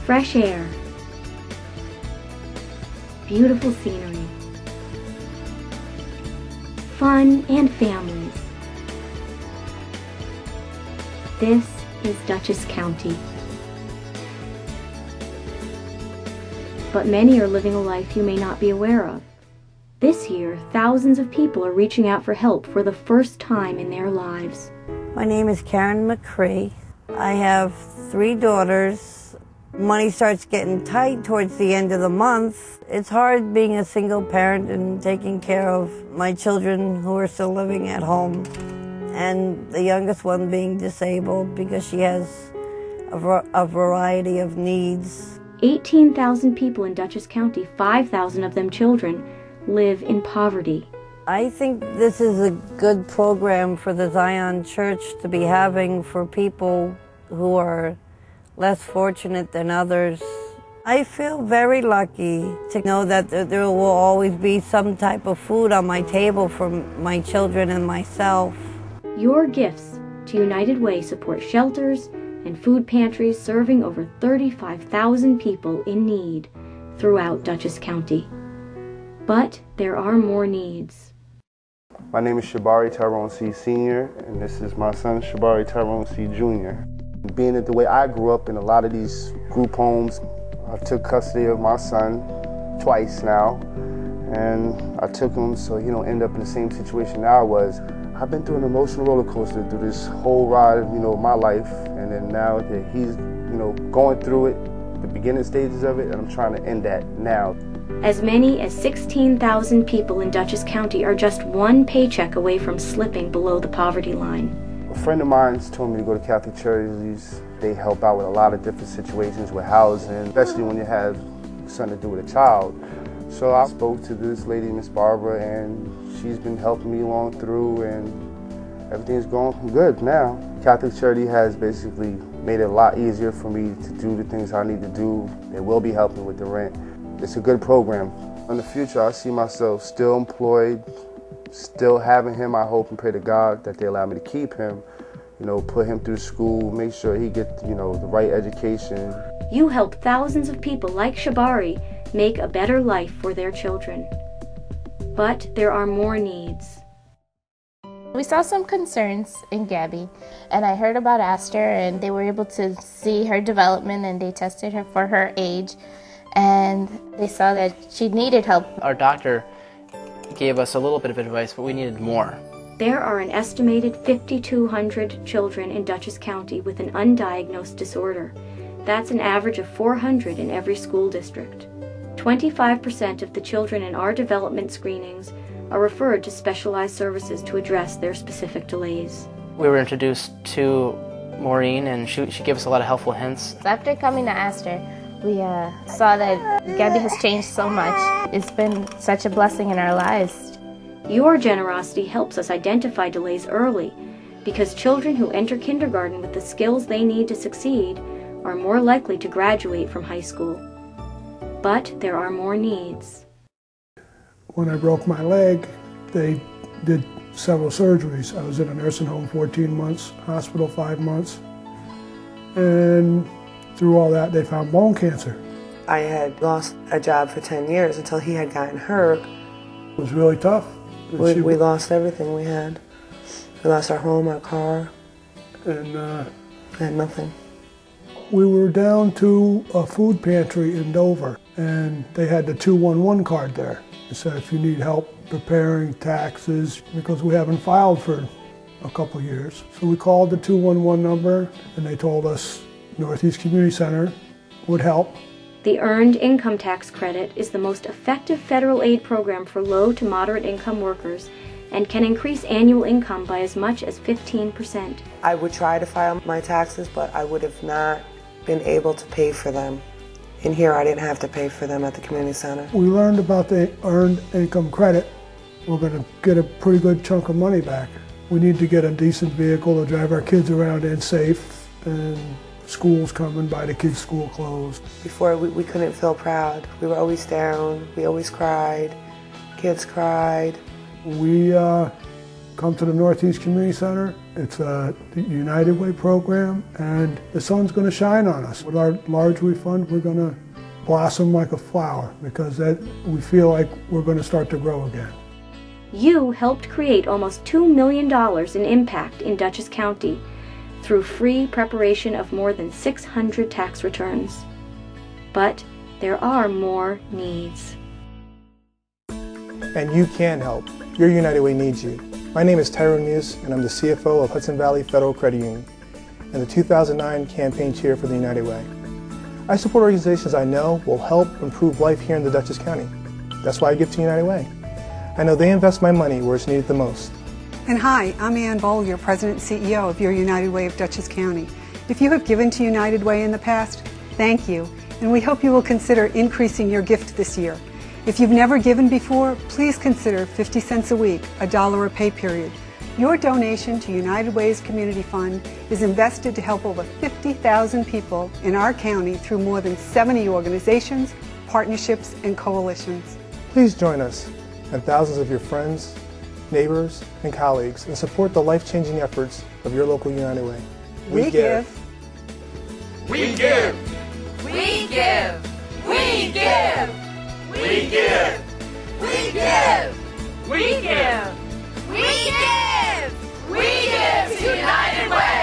Fresh air, beautiful scenery, fun and families. This is Dutchess County. But many are living a life you may not be aware of. This year, thousands of people are reaching out for help for the first time in their lives. My name is Karen McCree. I have 3 daughters. Money starts getting tight towards the end of the month. It's hard being a single parent and taking care of my children who are still living at home, and the youngest one being disabled because she has a variety of needs. 18,000 people in Dutchess County, 5,000 of them children, live in poverty. I think this is a good program for the Zion Church to be having for people who are less fortunate than others. I feel very lucky to know that there will always be some type of food on my table for my children and myself. Your gifts to United Way support shelters and food pantries serving over 35,000 people in need throughout Dutchess County. But there are more needs. My name is Shabari Tyrone C. Sr., and this is my son, Shabari Tyrone C. Jr. Being that the way I grew up in a lot of these group homes, I took custody of my son twice now, and I took him so he don't end up in the same situation I was. I've been through an emotional roller coaster through this whole ride of, my life, and then now that he's, going through it, the beginning stages of it, and I'm trying to end that now. As many as 16,000 people in Dutchess County are just one paycheck away from slipping below the poverty line. A friend of mine told me to go to Catholic Charities. They help out with a lot of different situations with housing, especially when you have something to do with a child. So I spoke to this lady, Miss Barbara, and she's been helping me along through, and everything's going good now. Catholic Charity has basically made it a lot easier for me to do the things I need to do. They will be helping with the rent. It's a good program. In the future, I see myself still employed, still having him. I hope and pray to God that they allow me to keep him, put him through school, make sure he gets, the right education. You help thousands of people like Shabari make a better life for their children. But there are more needs. We saw some concerns in Gabby, and I heard about Aster, and they were able to see her development, and they tested her for her age, and they saw that she needed help. Our doctor gave us a little bit of advice, but we needed more. There are an estimated 5,200 children in Dutchess County with an undiagnosed disorder. That's an average of 400 in every school district. 25% of the children in our development screenings are referred to specialized services to address their specific delays. We were introduced to Maureen, and she gave us a lot of helpful hints. After coming to Aster, we saw that Gabby has changed so much. It's been such a blessing in our lives. Your generosity helps us identify delays early, because children who enter kindergarten with the skills they need to succeed are more likely to graduate from high school. But there are more needs. When I broke my leg, they did several surgeries. I was in a nursing home 14 months, hospital 5 months, and through all that, they found bone cancer. I had lost a job for 10 years until he had gotten hurt. It was really tough. We lost everything we had. We lost our home, our car. And had nothing. We were down to a food pantry in Dover, and they had the 211 card there. It said if you need help preparing taxes, because we haven't filed for a couple years. So we called the 211 number, and they told us Northeast Community Center would help. The Earned Income Tax Credit is the most effective federal aid program for low to moderate income workers and can increase annual income by as much as 15%. I would try to file my taxes, but I would have not been able to pay for them. In here, I didn't have to pay for them at the community center. We learned about the Earned Income Credit. We're going to get a pretty good chunk of money back. We need to get a decent vehicle to drive our kids around in safe, and school's coming, buy the kids' school clothes. Before, we couldn't feel proud. We were always down. We always cried. Kids cried. We come to the Northeast Community Center. It's a United Way program, and the sun's going to shine on us. With our large refund, we're going to blossom like a flower because we feel like we're going to start to grow again. You helped create almost $2 million in impact in Dutchess County through free preparation of more than 600 tax returns. But there are more needs. And you can help. Your United Way needs you. My name is Tyrone Muse, and I'm the CFO of Hudson Valley Federal Credit Union and the 2009 campaign chair for the United Way. I support organizations I know will help improve life here in the Dutchess County. That's why I give to United Way. I know they invest my money where it's needed the most. And hi, I'm Ann Bowl, your President and CEO of Your United Way of Dutchess County. If you have given to United Way in the past, thank you, and we hope you will consider increasing your gift this year. If you've never given before, please consider 50 cents a week, $1 a pay period. Your donation to United Way's Community Fund is invested to help over 50,000 people in our county through more than 70 organizations, partnerships, and coalitions. Please join us and thousands of your friends, neighbors, and colleagues and support the life-changing efforts of your local United Way. We give. We give. We give. We give. We give! We give! We give! We give! We give to United Way!